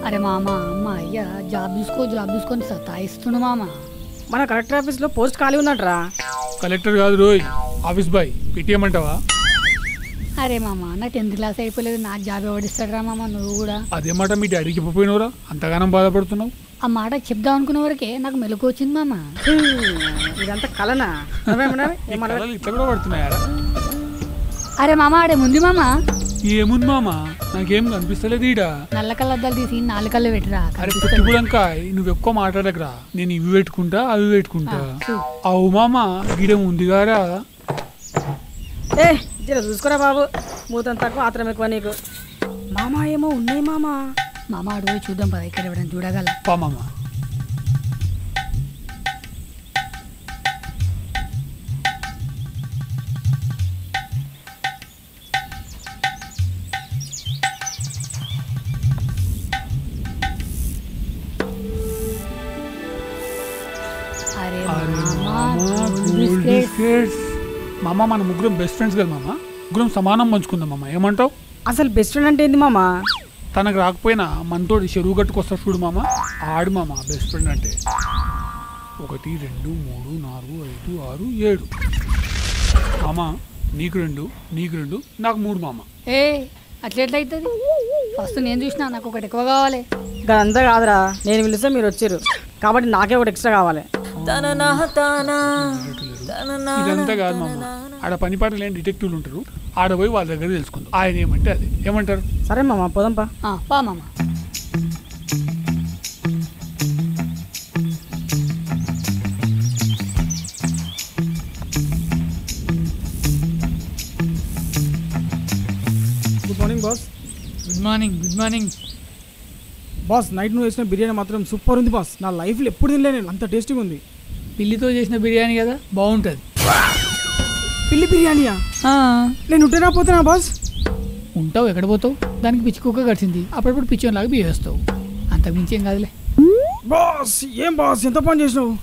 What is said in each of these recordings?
అరే మామ అమ్మ అయ్యా జాబ్ చూసుకొని సతాయిస్తుండు మామ. మన కలెక్టర్ ఆఫీస్లో పోస్ట్ ఖాళీ ఉన్నట్రా. కలెక్టర్ కాదు రోయ్, ఆఫీస్ బాయ్. పెట్టేయమంటావా? అరే మామ నా 10th క్లాస్ అయిపోలేదు, నాకు జాబ్ ఎవడిస్తాడరా మామ? నువ్వు కూడా అదే మాట మీ డాడీకి చెప్పపోయినవరా? అంతగానం బాధపడుతున్నావు. ఆ మాట చెప్దాం అనుకున్న వరకే నాకు మెలకు వచ్చింది మామ. ఇదంతా కలనా? ఇట్లా కూడా పడుతున్నాయారా? అరే మామ ఆడే ముందు మామ. ఏముంది మామ, నాకేం కనిపిస్తలేదు ఈడ. నల్ల కళ్ళద్దాలు తీసి 4 కళ్ళు పెట్టిరా. అరే పుట్టిపుడంకాయ్, నువ్వు ఎక్కువ మాట్లాడకరా. నేను ఇవి పెట్టుకుంటా అవి పెట్టుకుంటా. అవు మామ గిడ ఉంది గారా. ఏ జర చూసుకోరా బాబు, మూతం తక్కువ ఆత్రం ఎక్కువ నీకు. మామ ఏమో ఉన్నాయి మామ. మామ ఆడు పోయి చూద్దాం పద, ఇక్కడ ఎవరైనా చూడగల. పా మామ. మామ మన ముగ్గురం బెస్ట్ ఫ్రెండ్స్ కదా మామ, ముగ్గురం సమానం పంచుకుందాం మామ. ఏమంటావు? అసలు బెస్ట్ ఫ్రెండ్ అంటే ఏంది మామ? తనకు రాకపోయినా మనతోటి చెరువు గట్టుకొస్తాడు చూడు మామ, ఆడు మామ బెస్ట్ ఫ్రెండ్ అంటే. 1 2 3 4 5 6 7 మామ. నీకు 2 నాకు 3 మామ. ఏ అట్లా ఎట్లా అవుతుంది? ఫస్ట్ నేను చూసినా, నాకు ఒకటి ఎక్కువ కావాలి. అంతా కాదురా, నేను పిలిస్తే మీరు వచ్చారు కాబట్టి నాకే ఒకటి ఎక్స్ట్రా కావాలి. ఇదంతా కాదు మామ, ఆడ పని పాట లేని డిటెక్టివ్లు ఉంటారు, ఆడ పోయి వాళ్ళ దగ్గర తెలుసుకుందాం. ఆయన ఏమంటే అది. ఏమంటారు? సరే మామ పోదాంపా. పా మామ. Good morning boss. Good morning boss, night నువ్వు వేసిన బిర్యానీ మాత్రం సూపర్ ఉంది బాస్. నా లైఫ్లో ఎప్పుడు తినలే నేను, అంత టేస్టీగా ఉంది. పిల్లితో చేసిన బిర్యానీ కదా, బాగుంటుంది. పిల్లి బిర్యానీయా? నేను ఉంటేనా పోతున్నా బాస్? ఉంటావు, ఎక్కడ పోతావు? దానికి పిచ్చి కుక్క కడిచింది, అప్పుడప్పుడు పిచ్చోన్లాగా బియ్యేస్తావు, అంతకు మించి ఏం కాదులే. బాస్ ఏం బాస్, ఎంత పని చేసినావు?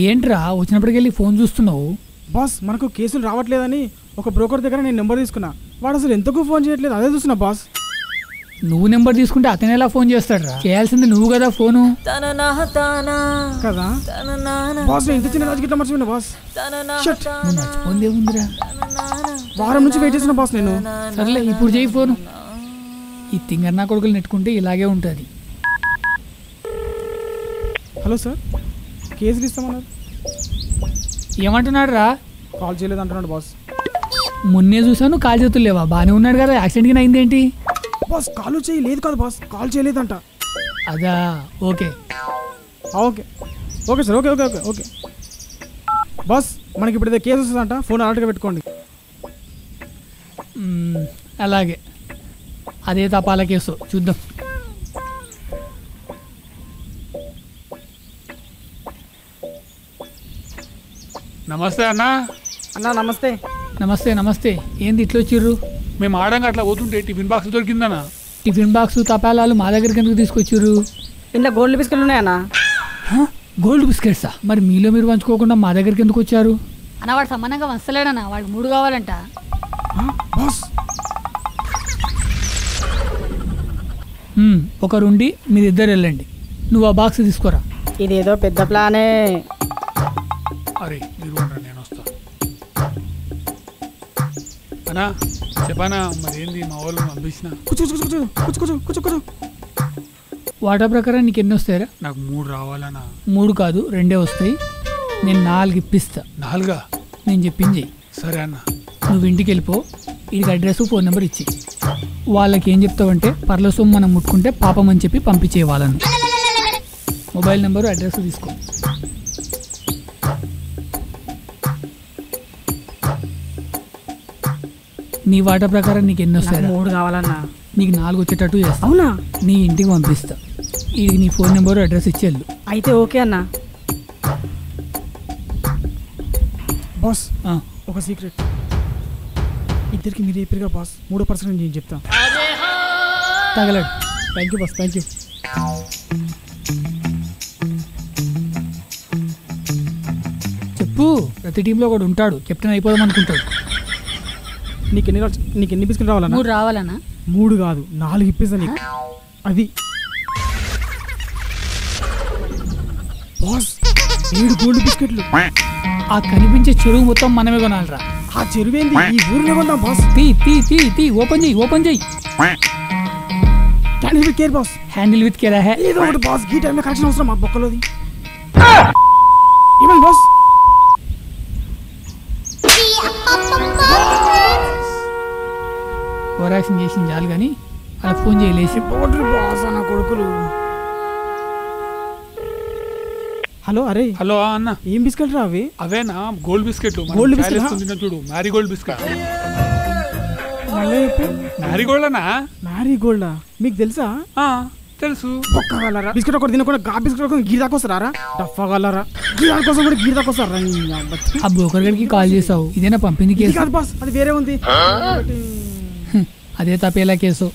ఏంట్రా వచ్చినప్పటికెళ్ళి ఫోన్ చూస్తున్నావు? బాస్ మనకు కేసులు రావట్లేదని ఒక బ్రోకర్ దగ్గర నేను నెంబర్ తీసుకున్నా. వాడు అసలు ఎంతకు ఫోన్ చేయట్లేదు, అదే చూస్తున్నా బాస్. నువ్వు నెంబర్ తీసుకుంటే అతను ఎలా ఫోన్ చేస్తాడు? చేయాల్సింది నువ్వు కదా ఫోను. కదా బాస్, ఇంత చిన్న రాజు గిట్లా మర్చిపోయినా బాస్. మర్చిపోయింది ఏముందిరా, వారం నుంచి వెయిట్ చేసిన బాస్ నేను. సర్లే ఇప్పుడు చేయి ఫోను. ఈ తింగర్ నా కొడుకులు నెట్టుకుంటే ఇలాగే ఉంటుంది. హలో సార్, కేసులు ఇస్తామన్నారు. ఏమంటున్నాడు రా? కాల్ చేయలేదు అంటున్నాడు బాస్. మొన్నే చూసాను, కాల్ చేతులు లేవా? బాగానే ఉన్నాడు కదా, యాక్సిడెంట్గా అయిందేంటి? బాస్ కాల్ చేయలేదు కాదు బాస్, కాల్ చేయలేదంట. అదా, okay okay okay sir, okay okay okay okay boss. మనకి ఇప్పుడు ఏదో కేసు వస్తుందంట, ఫోన్ అలర్ట్గా పెట్టుకోండి. అలాగే, అదే తపాల కేసు, చూద్దాం. నమస్తే అన్నా. అన్నా నమస్తే. నమస్తే నమస్తే. ఏంది ఇట్లా వచ్చిర్రు? మేము ఆడంగా అట్లా పోతుంటే టిఫిన్ బాక్స్ దొరికిందన్నా. టిఫిన్ బాక్స్ తపాలాలు మా దగ్గరికి ఎందుకు తీసుకొచ్చిర్రు? ఇంట్లో గోల్డ్ బిస్కెట్లు ఉన్నాయన్నా. గోల్డ్ బిస్కెట్సా? మరి మీలో మీరు పంచుకోకుండా మా దగ్గరికి ఎందుకు వచ్చారు? అన్న వాడు సమానంగా వంచలేడన్నా, వాడికి 3 కావాలంట. ఒకరుండి మీరిద్దరు వెళ్ళండి, నువ్వు ఆ బాక్స్ తీసుకోరా. ఇదేదో పెద్ద ప్లానే. అరే మీరు నేను వస్తా. అన్నా చెప్పనా, మరి ఏంది మా వాళ్ళు పంపించిన? వాటా ప్రకారం నీకు ఎన్ని వస్తాయరా? నాకు 3 రావాలన్నా. 3 కాదు 2 వస్తాయి, నేను 4 ఇప్పిస్తా. 4? నేను చెప్పింది. సరే అన్న, నువ్వు ఇంటికి వెళ్ళిపో, వీడికి అడ్రస్ ఫోన్ నెంబర్ ఇచ్చి. వాళ్ళకి ఏం చెప్తావంటే పర్ల సొమ్ము మనం ముట్టుకుంటే పాపం అని చెప్పి పంపించే వాళ్ళని. మొబైల్ నెంబరు అడ్రస్ తీసుకో. నీ వాటా ప్రకారం నీకు ఎన్ని వస్తాయి? 3 కావాలన్నా. నీకు 4 వచ్చేటట్టు చేస్తా. అవునా? నీ ఇంటికి పంపిస్తా. ఇది నీ ఫోన్ నెంబరు అడ్రస్ ఇచ్చేళ్ళు. అయితే ఓకే అన్నా. బాస్ ఒక సీక్రెట్, ఇద్దరికి మీరు చెప్పారుగా బాస్, 3 పర్సెంట్ నేను చెప్తా. తగలడు. Thank you boss, thank you. చెప్పు. చెప్పు, ప్రతి టీంలో ఒకడు ఉంటాడు, కెప్టెన్ అయిపోదాం అనుకుంటాడు. నీకు ఎన్ని బిస్కెట్ రావాలన్నా? 3 రావాలన్నా? 3 కాదు 4 ఇప్పిస్తా నీకు. అది బాస్ 7 గోల్డ్ బిస్కెట్లు. ఆ కనిపించే చెరువు మొత్తం మనమే కొనాలిరా. ఆ చెరువేంది ఈ ఊరిలో కొందాం బాస్. తీ ఓపెన్ చెయ్యి. Handle with care boss. Handle with care hey. ఏదో ఒకటి బాస్, ఈ టైంలో కరెక్షన్ అవసరం మా బొక్కలోది. ఏమైంది బాస్? ఓవరాక్షన్ చేసింది చాలు కానీ అలా ఫోన్ చేయలేసి. బాస్ నా కొడుకులు. హలో, అరే హలో అన్న, ఏం బిస్కెట్ రా అవి? అవేనా గోల్డ్ బిస్కెట్లు. గోల్డ్ బిస్కెట్ చూడు, మ్యారీగోల్డ్ బిస్కెట్. మళ్ళీ మ్యారీగోల్డ్ అన్నా? మ్యారీగోల్డా? మీకు తెలుసా? తెలుసు. ఒక్కగలరా బిస్కెట్ ఒకటి తినకుండా గా బిస్కెట్ కోసం గీర్ దాకొస్తారా? డఫాగలరా గీర్ కోసం కూడా గీర్ దాకొస్తారా? ఆ బ్రోకర్ గడికి కాల్ చేసావు, ఇదేనా పంపింది కేసు? కాదు బాస్, అది వేరే ఉంది. అదే తప్పేలా కేసు.